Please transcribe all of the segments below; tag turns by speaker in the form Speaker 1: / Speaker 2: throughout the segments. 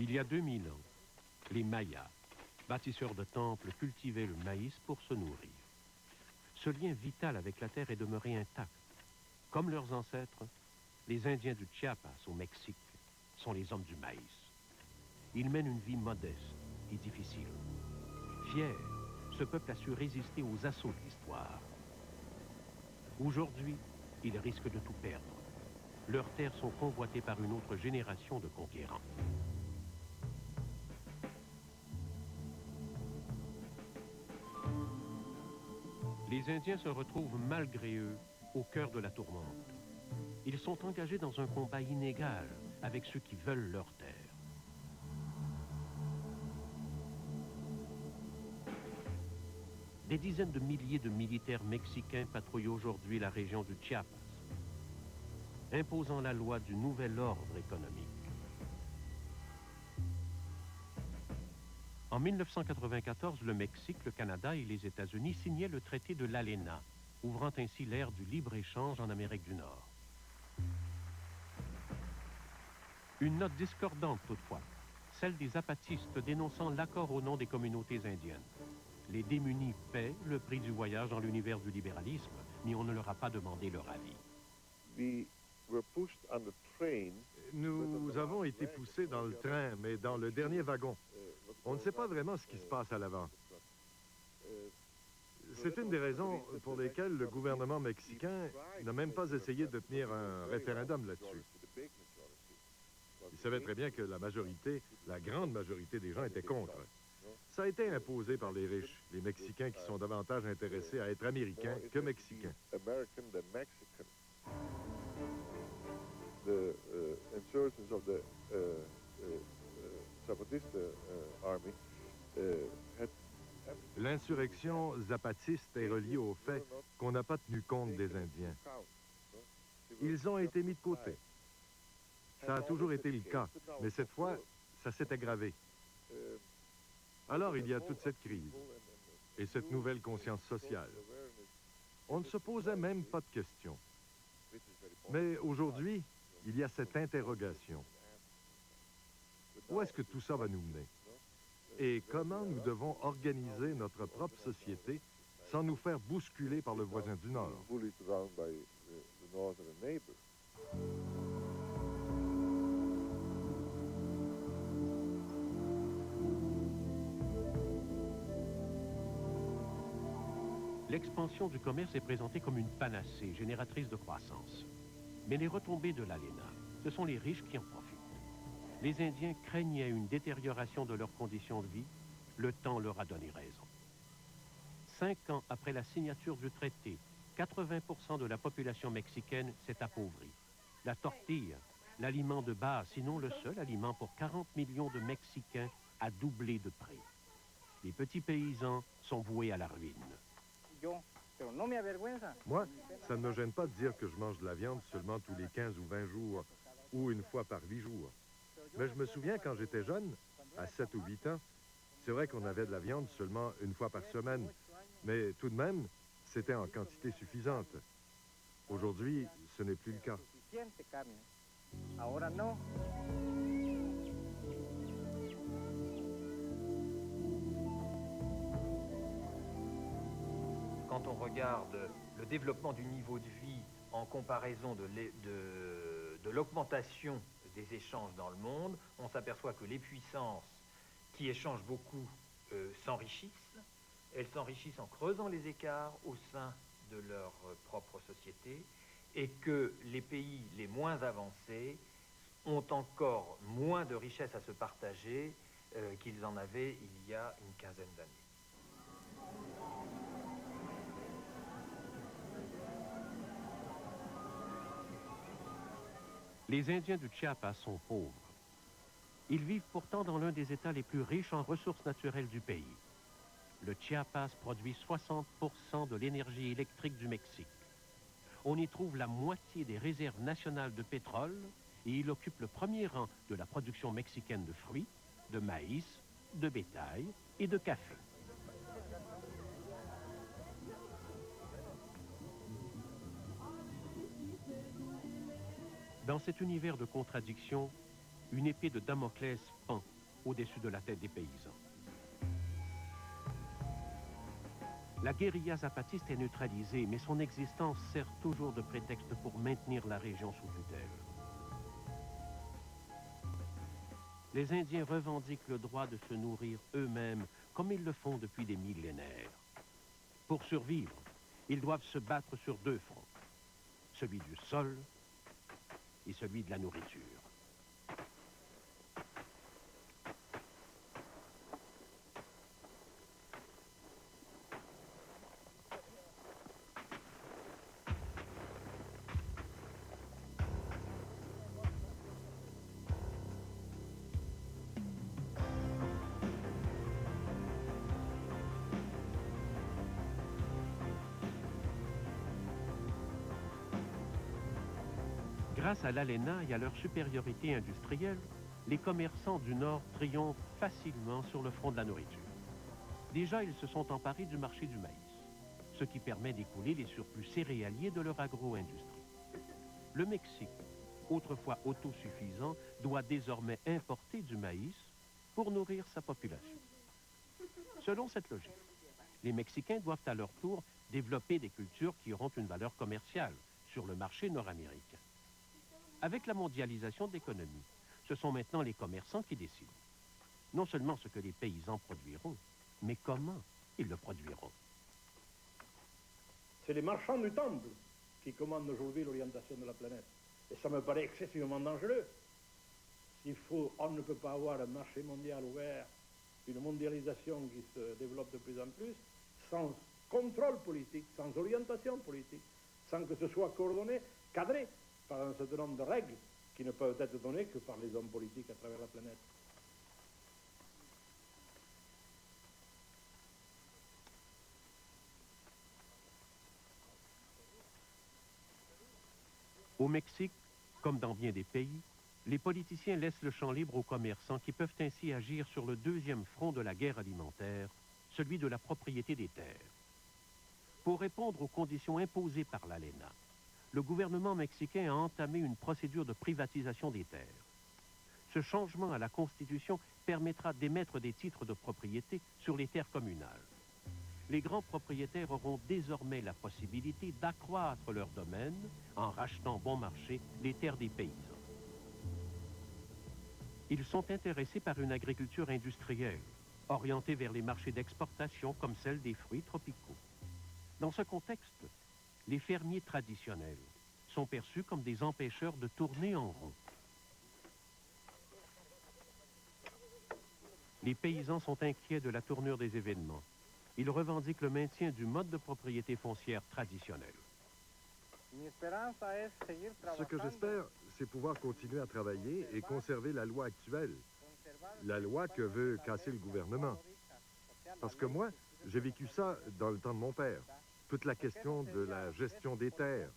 Speaker 1: Il y a 2000 ans, les Mayas, bâtisseurs de temples, cultivaient le maïs pour se nourrir. Ce lien vital avec la terre est demeuré intact. Comme leurs ancêtres, les Indiens du Chiapas, au Mexique, sont les hommes du maïs. Ils mènent une vie modeste et difficile. Fier, ce peuple a su résister aux assauts de l'histoire. Aujourd'hui, ils risquent de tout perdre. Leurs terres sont convoitées par une autre génération de conquérants. Les Indiens se retrouvent malgré eux au cœur de la tourmente. Ils sont engagés dans un combat inégal avec ceux qui veulent leurs terres. Des dizaines de milliers de militaires mexicains patrouillent aujourd'hui la région du Chiapas, imposant la loi du nouvel ordre économique. En 1994, le Mexique, le Canada et les États-Unis signaient le traité de l'ALENA, ouvrant ainsi l'ère du libre-échange en Amérique du Nord. Une note discordante toutefois, celle des zapatistes dénonçant l'accord au nom des communautés indiennes. Les démunis paient le prix du voyage dans l'univers du libéralisme, mais on ne leur a pas demandé leur avis.
Speaker 2: Nous avons été poussés dans le train, mais dans le dernier wagon. On ne sait pas vraiment ce qui se passe à l'avant. C'est une des raisons pour lesquelles le gouvernement mexicain n'a même pas essayé de tenir un référendum là-dessus. Il savait très bien que la majorité, la grande majorité des gens étaient contre. Ça a été imposé par les riches, les Mexicains qui sont davantage intéressés à être Américains que Mexicains. L'insurrection zapatiste est reliée au fait qu'on n'a pas tenu compte des Indiens. Ils ont été mis de côté. Ça a toujours été le cas, mais cette fois, ça s'est aggravé. Alors il y a toute cette crise et cette nouvelle conscience sociale. On ne se posait même pas de questions. Mais aujourd'hui, il y a cette interrogation. Où est-ce que tout ça va nous mener? Et comment nous devons organiser notre propre société sans nous faire bousculer par le voisin du Nord?
Speaker 1: L'expansion du commerce est présentée comme une panacée génératrice de croissance. Mais les retombées de l'ALENA, ce sont les riches qui en profitent. Les Indiens craignaient une détérioration de leurs conditions de vie. Le temps leur a donné raison. 5 ans après la signature du traité, 80% de la population mexicaine s'est appauvrie. La tortille, l'aliment de base, sinon le seul aliment pour 40 millions de Mexicains, a doublé de prix. Les petits paysans sont voués à la ruine.
Speaker 2: Moi, ça ne me gêne pas de dire que je mange de la viande seulement tous les 15 ou 20 jours, ou une fois par 8 jours. Mais je me souviens quand j'étais jeune, à 7 ou 8 ans, c'est vrai qu'on avait de la viande seulement une fois par semaine, mais tout de même, c'était en quantité suffisante. Aujourd'hui, ce n'est plus le cas.
Speaker 3: Quand on regarde le développement du niveau de vie en comparaison de l'augmentation des échanges dans le monde, on s'aperçoit que les puissances qui échangent beaucoup s'enrichissent. Elles s'enrichissent en creusant les écarts au sein de leur propre société et que les pays les moins avancés ont encore moins de richesses à se partager qu'ils en avaient il y a une quinzaine d'années.
Speaker 1: Les Indiens du Chiapas sont pauvres. Ils vivent pourtant dans l'un des États les plus riches en ressources naturelles du pays. Le Chiapas produit 60% de l'énergie électrique du Mexique. On y trouve la moitié des réserves nationales de pétrole et il occupe le premier rang de la production mexicaine de fruits, de maïs, de bétail et de café. Dans cet univers de contradictions, une épée de Damoclès pend au-dessus de la tête des paysans. La guérilla zapatiste est neutralisée, mais son existence sert toujours de prétexte pour maintenir la région sous tutelle. Les Indiens revendiquent le droit de se nourrir eux-mêmes, comme ils le font depuis des millénaires. Pour survivre, ils doivent se battre sur deux fronts, celui du sol et celui de la nourriture. Grâce à l'ALENA et à leur supériorité industrielle, les commerçants du Nord triomphent facilement sur le front de la nourriture. Déjà, ils se sont emparés du marché du maïs, ce qui permet d'écouler les surplus céréaliers de leur agro-industrie. Le Mexique, autrefois autosuffisant, doit désormais importer du maïs pour nourrir sa population. Selon cette logique, les Mexicains doivent à leur tour développer des cultures qui auront une valeur commerciale sur le marché nord-américain. Avec la mondialisation de l'économie, ce sont maintenant les commerçants qui décident. Non seulement ce que les paysans produiront, mais comment ils le produiront.
Speaker 4: C'est les marchands du temple qui commandent aujourd'hui l'orientation de la planète. Et ça me paraît excessivement dangereux. On ne peut pas avoir un marché mondial ouvert, une mondialisation qui se développe de plus en plus, sans contrôle politique, sans orientation politique, sans que ce soit coordonné, cadré par un certain nombre de règles qui ne peuvent être données que par les hommes politiques à travers la planète.
Speaker 1: Au Mexique, comme dans bien des pays, les politiciens laissent le champ libre aux commerçants qui peuvent ainsi agir sur le deuxième front de la guerre alimentaire, celui de la propriété des terres. Pour répondre aux conditions imposées par l'ALENA, le gouvernement mexicain a entamé une procédure de privatisation des terres. Ce changement à la Constitution permettra d'émettre des titres de propriété sur les terres communales. Les grands propriétaires auront désormais la possibilité d'accroître leur domaine en rachetant bon marché les terres des paysans. Ils sont intéressés par une agriculture industrielle, orientée vers les marchés d'exportation comme celle des fruits tropicaux. Dans ce contexte, les fermiers traditionnels sont perçus comme des empêcheurs de tourner en rond. Les paysans sont inquiets de la tournure des événements. Ils revendiquent le maintien du mode de propriété foncière traditionnel.
Speaker 2: Ce que j'espère, c'est pouvoir continuer à travailler et conserver la loi actuelle, la loi que veut casser le gouvernement. Parce que moi, j'ai vécu ça dans le temps de mon père. Toute la question de la gestion des terres.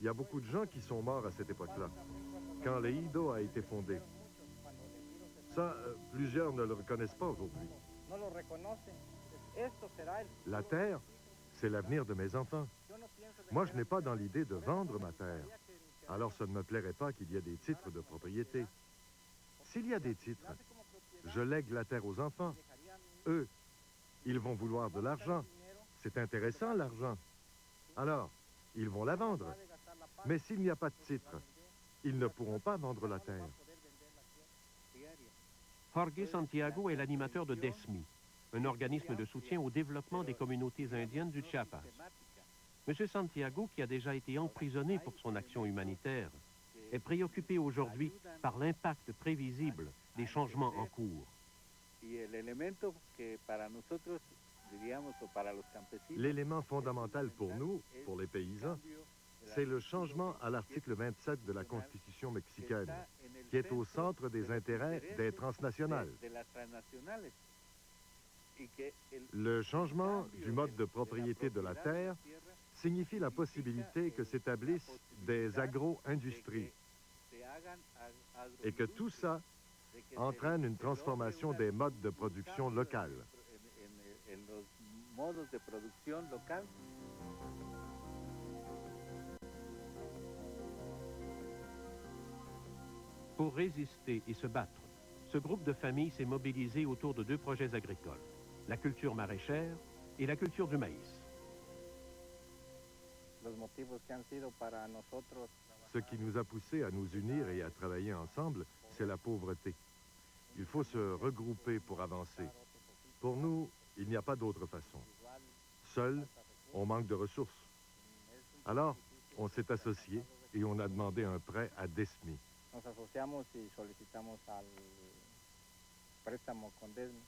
Speaker 2: Il y a beaucoup de gens qui sont morts à cette époque-là, quand l'Ejido a été fondé. Ça, plusieurs ne le reconnaissent pas aujourd'hui. La terre, c'est l'avenir de mes enfants. Moi, je n'ai pas dans l'idée de vendre ma terre. Alors, ça ne me plairait pas qu'il y ait des titres de propriété. S'il y a des titres, je lègue la terre aux enfants. Eux, ils vont vouloir de l'argent. C'est intéressant, l'argent. Alors, ils vont la vendre. Mais s'il n'y a pas de titre, ils ne pourront pas vendre la terre.
Speaker 1: Jorge Santiago est l'animateur de DESMI, un organisme de soutien au développement des communautés indiennes du Chiapas. M. Santiago, qui a déjà été emprisonné pour son action humanitaire, est préoccupé aujourd'hui par l'impact prévisible des changements en cours.
Speaker 2: L'élément fondamental pour nous, pour les paysans, c'est le changement à l'article 27 de la Constitution mexicaine, qui est au centre des intérêts des transnationales. Le changement du mode de propriété de la terre signifie la possibilité que s'établissent des agro-industries et que tout ça entraîne une transformation des modes de production locales.
Speaker 1: Pour résister et se battre, ce groupe de familles s'est mobilisé autour de deux projets agricoles, la culture maraîchère et la culture du maïs.
Speaker 2: Ce qui nous a poussés à nous unir et à travailler ensemble, c'est la pauvreté. Il faut se regrouper pour avancer. Pour nous, il n'y a pas d'autre façon. Seul, on manque de ressources. Alors, on s'est associés et on a demandé un prêt à DESMI.
Speaker 5: Nos asociamos y solicitamos al préstamo con DESMI.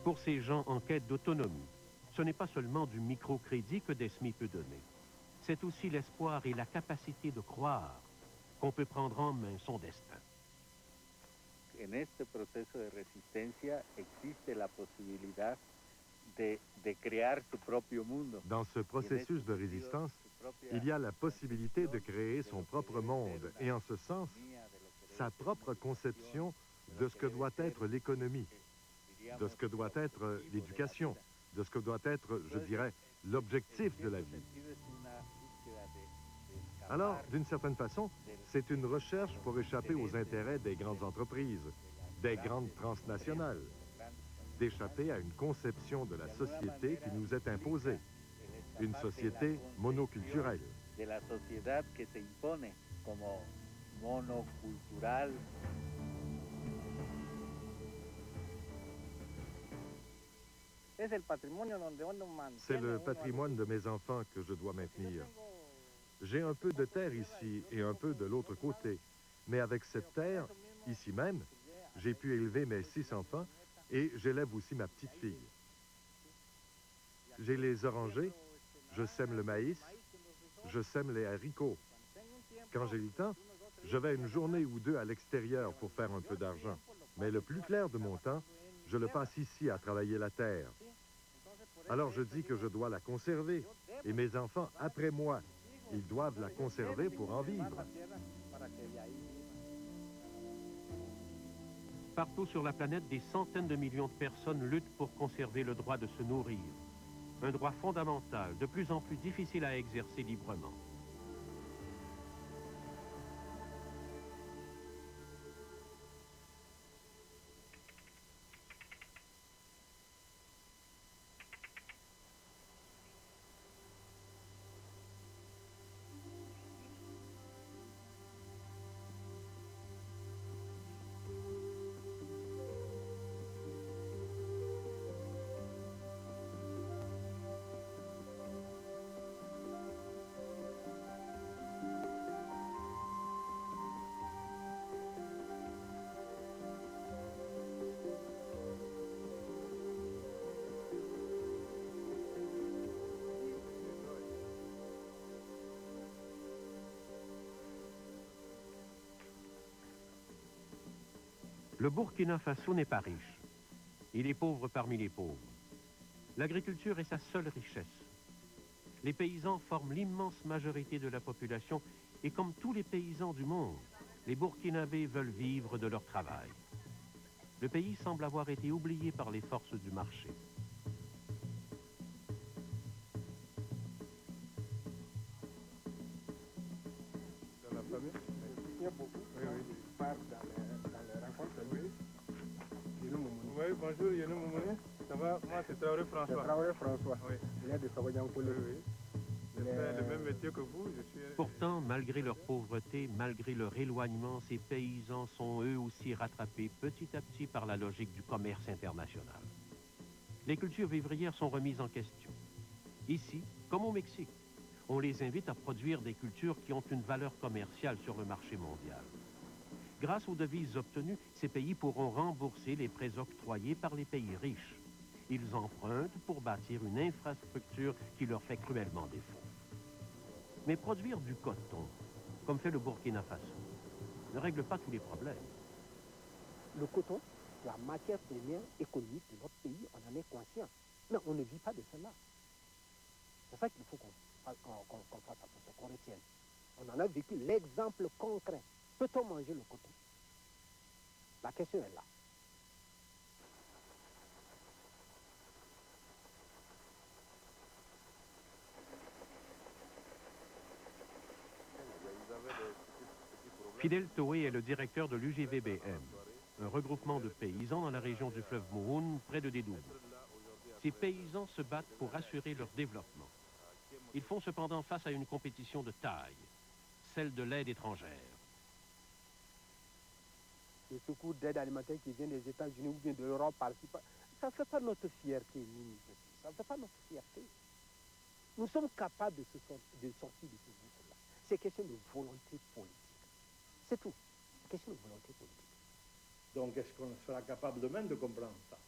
Speaker 1: Pour ces gens en quête d'autonomie, ce n'est pas seulement du microcrédit que DESMI peut donner. C'est aussi l'espoir et la capacité de croire qu'on peut prendre en main son destin.
Speaker 5: En este proceso de resistencia existe la posibilidad de crear su propio mundo.
Speaker 2: Dans ce processus de résistance, il y a la possibilité de créer son propre monde et en ce sens, sa propre conception de ce que doit être l'économie, de ce que doit être l'éducation, de ce que doit être, je dirais, l'objectif de la vie. Alors, d'une certaine façon, c'est une recherche pour échapper aux intérêts des grandes entreprises, des grandes transnationales, d'échapper à une conception de la société qui nous est imposée, une société monoculturelle.
Speaker 5: De la sociedad que se impone como monocultural.
Speaker 2: C'est le patrimoine de mes enfants que je dois maintenir. J'ai un peu de terre ici et un peu de l'autre côté, mais avec cette terre, ici même, j'ai pu élever mes 6 enfants et j'élève aussi ma petite fille. J'ai les orangers, je sème le maïs, je sème les haricots. Quand j'ai le temps, je vais une journée ou deux à l'extérieur pour faire un peu d'argent. Mais le plus clair de mon temps, je le passe ici à travailler la terre. Alors je dis que je dois la conserver. Et mes enfants, après moi, ils doivent la conserver pour en vivre.
Speaker 1: Partout sur la planète, des centaines de millions de personnes luttent pour conserver le droit de se nourrir. Un droit fondamental, de plus en plus difficile à exercer librement. Le Burkina Faso n'est pas riche. Il est pauvre parmi les pauvres. L'agriculture est sa seule richesse. Les paysans forment l'immense majorité de la population et comme tous les paysans du monde, les Burkinabés veulent vivre de leur travail. Le pays semble avoir été oublié par les forces du marché.
Speaker 6: Dans la famille, il y a beaucoup qui partent dans les rencontres. Oui, bonjour, Yenou Moumouni. Ça va? Moi, c'est Traoré François. C'est Traoré François. Oui. Il est de Savoyankoulé. Oui, oui. Je fais le même métier que vous.
Speaker 1: Pourtant, malgré leur pauvreté, malgré leur éloignement, ces paysans sont eux aussi rattrapés petit à petit par la logique du commerce international. Les cultures vivrières sont remises en question. Ici, comme au Mexique, on les invite à produire des cultures qui ont une valeur commerciale sur le marché mondial. Grâce aux devises obtenues, ces pays pourront rembourser les prêts octroyés par les pays riches. Ils empruntent pour bâtir une infrastructure qui leur fait cruellement défaut. Mais produire du coton, comme fait le Burkina Faso, ne règle pas tous les problèmes.
Speaker 7: Le coton, la matière première économique de notre pays, on en est conscient. Mais on ne vit pas de cela. C'est ça qu'il faut qu'on fasse attention, qu'on retienne. On en a vécu l'exemple concret. Peut-on manger le coton? La question est là.
Speaker 1: Fidel Toé est le directeur de l'UGVBM, un regroupement de paysans dans la région du fleuve Mohun, près de Dédougou. Ces paysans se battent pour assurer leur développement. Ils font cependant face à une compétition de taille, celle de l'aide étrangère.
Speaker 7: Le secours d'aide alimentaire qui vient des États-Unis ou bien de l'Europe, ça ne fait pas notre fierté, nous. Ça ne fait pas notre fierté. Nous sommes capables de sortir de ce gouffre-là. C'est question de volonté politique. C'est tout. C'est question de volonté politique.
Speaker 4: Donc, est-ce qu'on sera capable demain de comprendre ça?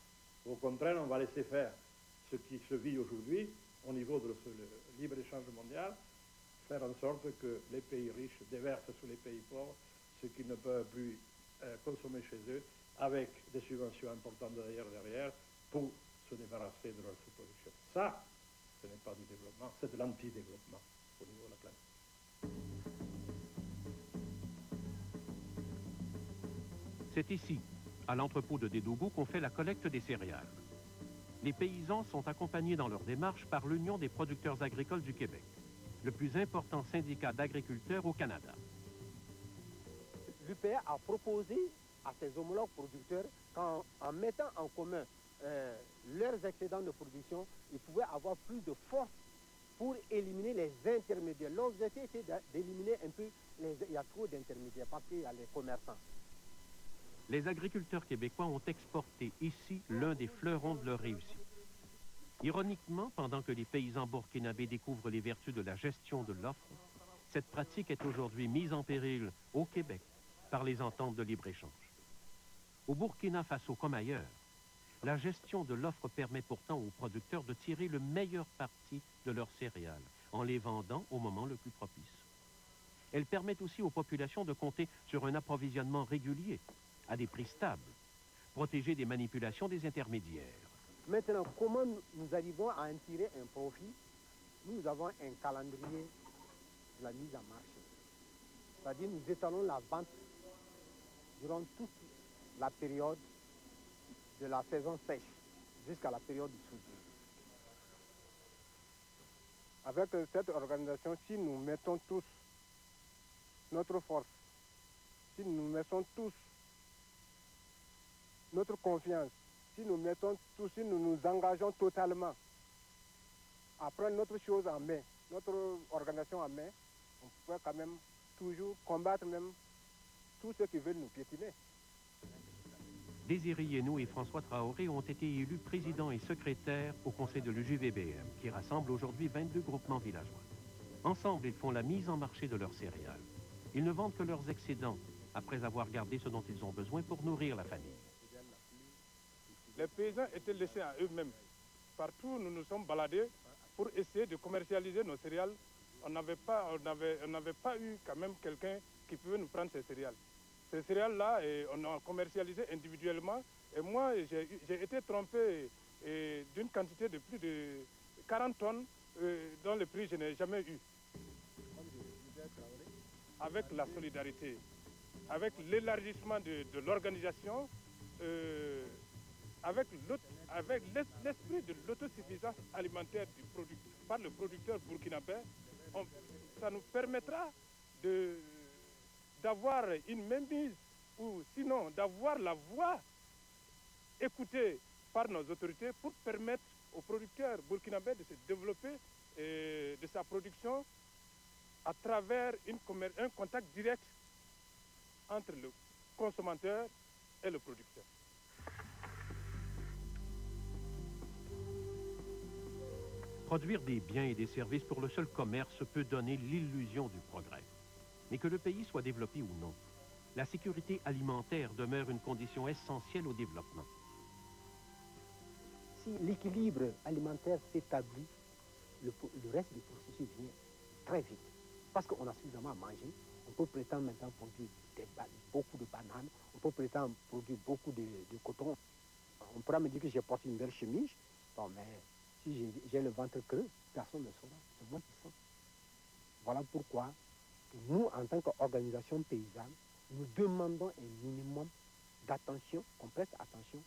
Speaker 4: Au contraire, on va laisser faire ce qui se vit aujourd'hui au niveau de le libre-échange mondial, faire en sorte que les pays riches déversent sur les pays pauvres ce qu'ils ne peuvent plus consommer chez eux, avec des subventions importantes derrière, pour se débarrasser de leur sous-production. Ça, ce n'est pas du développement, c'est de l'anti-développement au niveau de la planète.
Speaker 1: C'est ici, à l'entrepôt de Dédougou, qu'on fait la collecte des céréales. Les paysans sont accompagnés dans leur démarche par l'Union des producteurs agricoles du Québec, le plus important syndicat d'agriculteurs au Canada.
Speaker 7: L'UPA a proposé à ses homologues producteurs qu'en mettant en commun leurs excédents de production, ils pouvaient avoir plus de force pour éliminer les intermédiaires. L'objectif était d'éliminer un peu il y a trop d'intermédiaires parce qu'il y a les commerçants.
Speaker 1: Les agriculteurs québécois ont exporté ici l'un des fleurons de leur réussite. Ironiquement, pendant que les paysans burkinabés découvrent les vertus de la gestion de l'offre, cette pratique est aujourd'hui mise en péril au Québec par les ententes de libre-échange. Au Burkina Faso comme ailleurs, la gestion de l'offre permet pourtant aux producteurs de tirer le meilleur parti de leurs céréales en les vendant au moment le plus propice. Elle permet aussi aux populations de compter sur un approvisionnement régulier, à des prix stables, protégés des manipulations des intermédiaires.
Speaker 7: Maintenant, comment nous arrivons à en tirer un profit? Nous avons un calendrier de la mise en marché. C'est-à-dire nous étalons la vente durant toute la période de la saison sèche jusqu'à la période du soudure.
Speaker 6: Avec cette organisation, si nous mettons tous notre force, si nous mettons tous notre confiance, si nous nous engageons totalement à prendre notre chose en main, notre organisation en main, on peut quand même toujours combattre même tous ceux qui veulent nous piétiner.
Speaker 1: Désiré Yenou et François Traoré ont été élus présidents et secrétaires au conseil de l'UGVBM, qui rassemble aujourd'hui 22 groupements villageois. Ensemble, ils font la mise en marché de leurs céréales. Ils ne vendent que leurs excédents, après avoir gardé ce dont ils ont besoin pour nourrir la famille.
Speaker 6: Les paysans étaient laissés à eux-mêmes. Partout, nous nous sommes baladés pour essayer de commercialiser nos céréales. On n'avait pas eu quand même quelqu'un qui pouvait nous prendre ces céréales. Ces céréales-là, on a commercialisé individuellement. Et moi, j'ai été trompé d'une quantité de plus de 40 tonnes dont le prix je n'ai jamais eu. Avec la solidarité, avec l'élargissement de l'organisation, avec l'esprit de l'autosuffisance alimentaire par le producteur burkinabé, ça nous permettra d'avoir une mainmise ou sinon d'avoir la voix écoutée par nos autorités pour permettre aux producteurs burkinabés de se développer de sa production à travers un contact direct entre le consommateur et le producteur.
Speaker 1: Produire des biens et des services pour le seul commerce peut donner l'illusion du progrès. Mais que le pays soit développé ou non, la sécurité alimentaire demeure une condition essentielle au développement.
Speaker 7: Si l'équilibre alimentaire s'établit, le reste du processus vient très vite. Parce qu'on a suffisamment à manger, on peut prétendre maintenant produire beaucoup de bananes, on peut prétendre produire beaucoup de coton. On pourra me dire que j'ai porté une belle chemise, bon, mais si j'ai le ventre creux, personne ne le saura, c'est moi qui sais. Voilà pourquoi nous, en tant qu'organisation paysanne, nous demandons un minimum d'attention, qu'on prête attention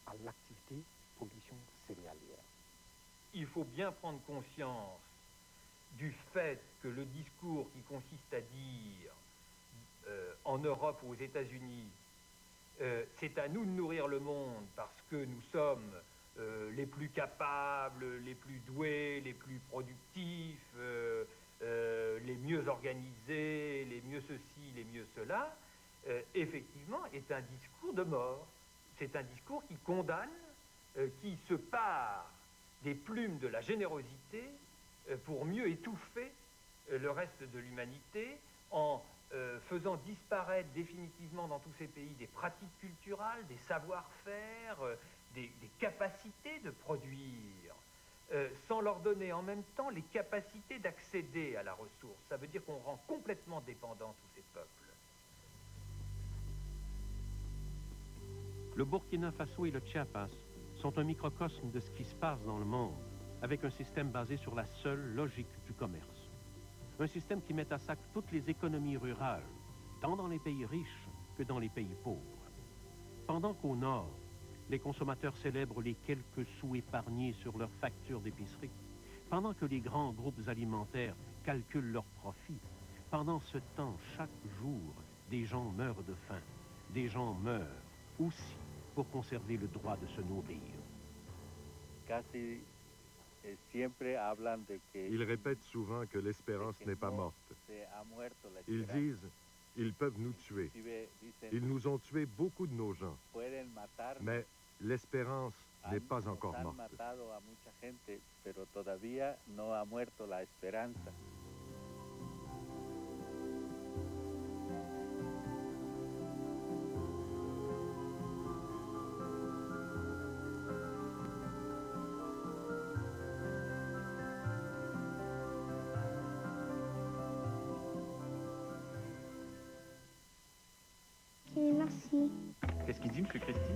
Speaker 7: à l'activité production céréalière.
Speaker 3: Il faut bien prendre conscience du fait que le discours qui consiste à dire en en Europe ou aux États-Unis, c'est à nous de nourrir le monde parce que nous sommes les plus capables, les plus doués, les plus productifs, les mieux organisés, les mieux ceci, les mieux cela, effectivement, est un discours de mort. C'est un discours qui condamne, qui se pare des plumes de la générosité pour mieux étouffer le reste de l'humanité en faisant disparaître définitivement dans tous ces pays des pratiques culturelles, des savoir-faire, des capacités de produire, sans leur donner en même temps les capacités d'accéder à la ressource. Ça veut dire qu'on rend complètement dépendants tous ces peuples.
Speaker 1: Le Burkina Faso et le Chiapas sont un microcosme de ce qui se passe dans le monde, avec un système basé sur la seule logique du commerce. Un système qui met à sac toutes les économies rurales, tant dans les pays riches que dans les pays pauvres. Pendant qu'au nord, les consommateurs célèbrent les quelques sous épargnés sur leurs factures d'épicerie, pendant que les grands groupes alimentaires calculent leurs profits, pendant ce temps, chaque jour, des gens meurent de faim, des gens meurent aussi pour conserver le droit de se nourrir.
Speaker 2: Ils répètent souvent que l'espérance n'est pas morte. Ils disent, ils peuvent nous tuer. Ils nous ont tué beaucoup de nos gens. Mais l'espérance n'est pas encore morte.
Speaker 8: Ok, merci.
Speaker 9: Qu'est-ce qu'il dit, M. Christie?